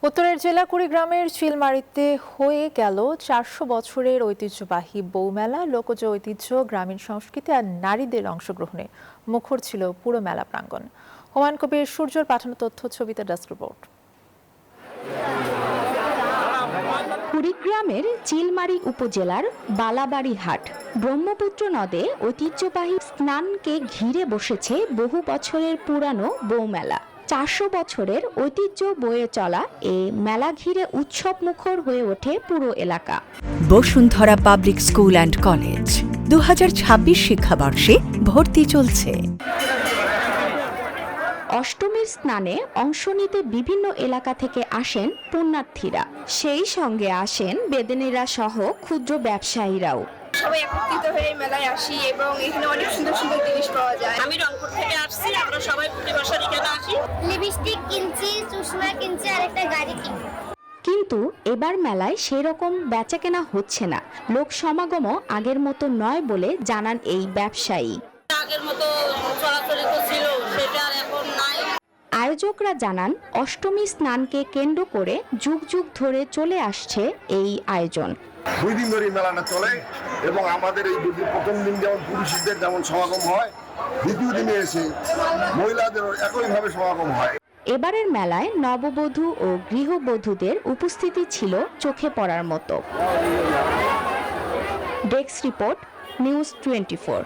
উত্তরের জেলা কুড়িগ্রামের চিলমারিতে হয়ে গেল 400 বছরের ঐতিহ্যবাহী বৌমেলা। লোকজ ঐতিহ্য, গ্রামীণ সংস্কৃতি আর নারীদের অংশগ্রহণে মুখর ছিল পুরো মেলা প্রাঙ্গণ। হুমায়ুন কবির সূর্যর পাঠানো তথ্য, ছবিতে ডেস্ক রিপোর্ট। কুড়িগ্রামের চিলমারি উপজেলার বালাবাড়ি হাট ব্রহ্মপুত্র নদে ঐতিহ্যবাহী স্নানকে ঘিরে বসেছে বহু বছরের পুরানো বৌমেলা। 400 বছরের ঐতিহ্য বয়ে চলা এ মেলা ঘিরে উৎসব মুখর হয়ে ওঠে পুরো এলাকা। Bashundhara public school and college 2026 শিক্ষাবর্ষে ভর্তি চলছে। অষ্টমীর স্নানে অংশ নিতে বিভিন্ন এলাকা থেকে আসেন পুণ্যার্থীরা, সেই সঙ্গে আসেন বেদেনীরা সহ ক্ষুদ্র ব্যবসায়ীরাও। সবাই একত্রিত হয়ে মেলায় আসি এবং এখানে অনেক সুন্দর সুন্দর জিনিস পাওয়া যায়। আমি রংপুর থেকে আসছি, আমরা সবাই প্রতি বছর এখানে আসি। লিপস্টিক কিনছি, চশমা কিনছি আর একটা গাড়ি কিনছি। কিন্তু এবার মেলায় সেরকম বেচাকেনা হচ্ছে না। লোক সমাগমও আগের মতো নয় বলে জানান এই ব্যবসায়ী। আগের মতো চলাচলি তো ছিল, সেটা আর এখন নাই। আয়োজকরা জানান, অষ্টমী স্নানকে কেন্দ্র করে যুগ যুগ ধরে চলে আসছে এই আয়োজন। 2 দিন ধরে মেলাটা চলে এবং আমাদের এই প্রথম দিন যেমন পুরুষদের যেমন সমাগম হয়, দ্বিতীয় দিনে এসে মহিলাদের একইভাবে সমাগম হয়। এবারের মেলায় নববধূ ও গৃহবধূদের উপস্থিতি ছিল চোখে পড়ার মতো। Desk report, news 24।